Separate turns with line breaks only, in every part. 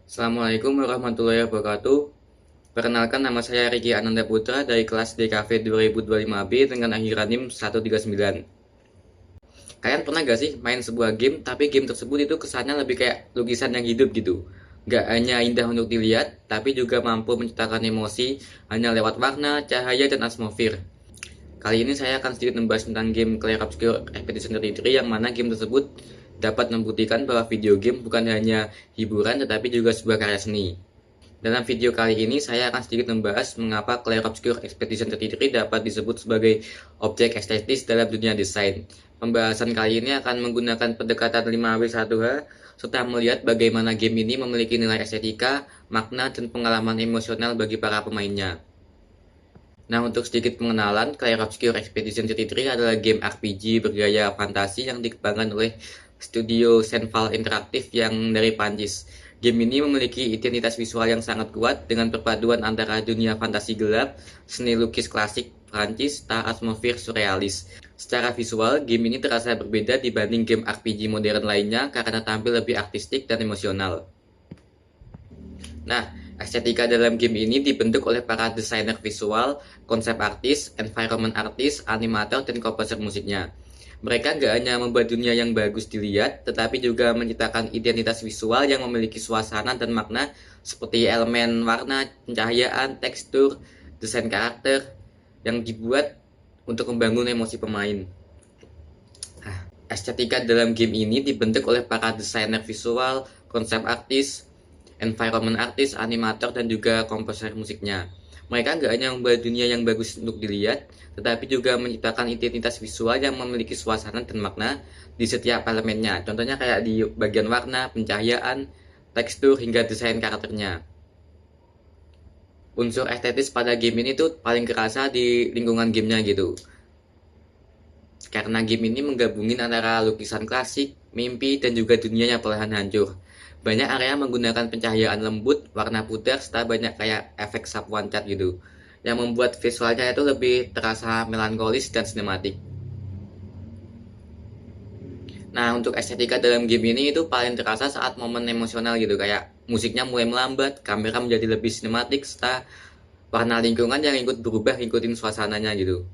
Assalamualaikum warahmatullahi wabarakatuh. Perkenalkan, nama saya Riki Ananda Putra dari kelas DKV 2025B dengan akhiran NIM 139. Kalian pernah gak sih main sebuah game, tapi game tersebut itu kesannya lebih kayak lukisan yang hidup gitu? Gak hanya indah untuk dilihat, tapi juga mampu menciptakan emosi hanya lewat warna, cahaya, dan atmosfer. Kali ini saya akan sedikit membahas tentang game Clair Obscur Expedition 33, yang mana game tersebut dapat membuktikan bahwa video game bukan hanya hiburan tetapi juga sebuah karya seni. Dalam video kali ini saya akan sedikit membahas mengapa Clair Obscur Expedition 33 dapat disebut sebagai objek estetis dalam dunia desain. Pembahasan kali ini akan menggunakan pendekatan 5W1H serta melihat bagaimana game ini memiliki nilai estetika, makna, dan pengalaman emosional bagi para pemainnya. Nah, untuk sedikit pengenalan, Clair Obscur Expedition 33 adalah game RPG bergaya fantasi yang dikembangkan oleh studio Senval Interactive yang dari Prancis. Game ini memiliki identitas visual yang sangat kuat dengan perpaduan antara dunia fantasi gelap, seni lukis klasik Prancis, dan atmosfer surrealis. Secara visual, game ini terasa berbeda dibanding game RPG modern lainnya karena tampil lebih artistik dan emosional. Nah, estetika dalam game ini dibentuk oleh para desainer visual, konsep artis, environment artist, animator, dan komposer musiknya. Mereka nggak hanya membuat dunia yang bagus dilihat, tetapi juga menciptakan identitas visual yang memiliki suasana dan makna seperti elemen warna, pencahayaan, tekstur, desain karakter yang dibuat untuk membangun emosi pemain. Estetika dalam game ini dibentuk oleh para desainer visual, konsep artis, environment artist, animator, dan juga komposer musiknya. Mereka nggak hanya membuat dunia yang bagus untuk dilihat, tetapi juga menciptakan identitas visual yang memiliki suasana dan makna di setiap elemennya. Contohnya kayak di bagian warna, pencahayaan, tekstur, hingga desain karakternya. Unsur estetis pada game ini tuh paling kerasa di lingkungan gamenya gitu. Karena game ini menggabungin antara lukisan klasik, mimpi, dan juga dunia yang perlahan hancur. Banyak area menggunakan pencahayaan lembut, warna pudar, serta banyak kayak efek sub one shot gitu, yang membuat visualnya itu lebih terasa melankolis dan sinematik. Nah, untuk estetika dalam game ini itu paling terasa saat momen emosional gitu, kayak musiknya mulai melambat, kamera menjadi lebih sinematik, serta warna lingkungan yang ikut berubah ngikutin suasananya gitu.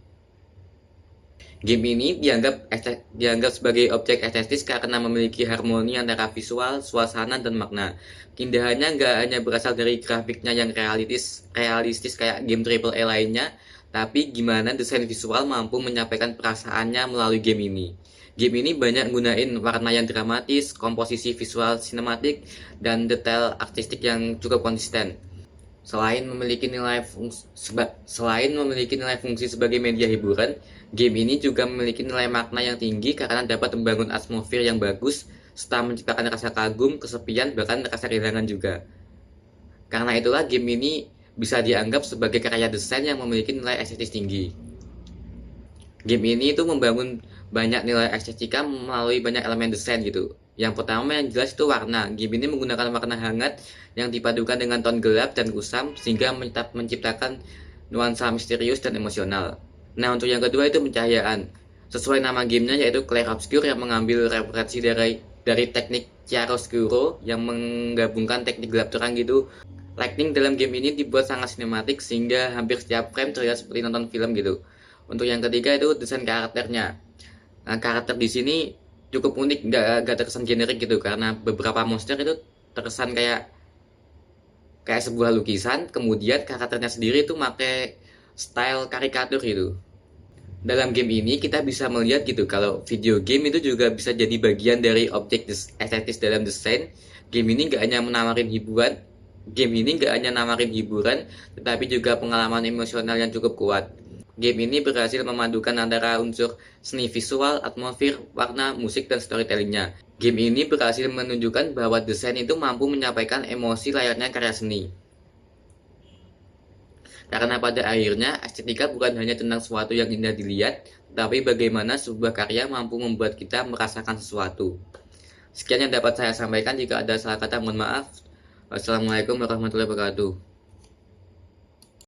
Game ini dianggap sebagai objek estetis karena memiliki harmoni antara visual, suasana, dan makna. Keindahannya nggak hanya berasal dari grafiknya yang realistis kayak game AAA lainnya, tapi gimana desain visual mampu menyampaikan perasaannya melalui game ini. Game ini banyak gunain warna yang dramatis, komposisi visual sinematik, dan detail artistik yang cukup konsisten. Selain memiliki nilai fungsi sebagai media hiburan, game ini juga memiliki nilai makna yang tinggi karena dapat membangun atmosfer yang bagus serta menciptakan rasa kagum, kesepian, bahkan rasa kehilangan juga. Karena itulah game ini bisa dianggap sebagai karya desain yang memiliki nilai estetis tinggi. Game ini itu membangun banyak nilai estetika melalui banyak elemen desain gitu. Yang pertama yang jelas itu warna. Game ini menggunakan warna hangat yang dipadukan dengan ton gelap dan kusam sehingga menciptakan nuansa misterius dan emosional. Nah, untuk yang kedua itu pencahayaan. Sesuai nama gamenya yaitu Clair Obscur yang mengambil referensi dari teknik chiaroscuro yang menggabungkan teknik gelap terang gitu. Lighting dalam game ini dibuat sangat sinematik sehingga hampir setiap frame terlihat seperti nonton film gitu. Untuk yang ketiga itu desain karakternya. Nah, karakter di sini cukup unik, nggak terkesan generik gitu karena beberapa monster itu terkesan kayak sebuah lukisan, kemudian karakternya sendiri itu pakai style karikatur gitu. Dalam game ini kita bisa melihat gitu kalau video game itu juga bisa jadi bagian dari objek estetis dalam desain. Game ini nggak hanya nawarin hiburan, tetapi juga pengalaman emosional yang cukup kuat. Game ini berhasil memadukan antara unsur seni visual, atmosfer, warna, musik, dan storytellingnya. Game ini berhasil menunjukkan bahwa desain itu mampu menyampaikan emosi layaknya karya seni. Karena pada akhirnya, estetika bukan hanya tentang sesuatu yang indah dilihat, tapi bagaimana sebuah karya mampu membuat kita merasakan sesuatu. Sekian yang dapat saya sampaikan, jika ada salah kata mohon maaf. Wassalamualaikum warahmatullahi wabarakatuh.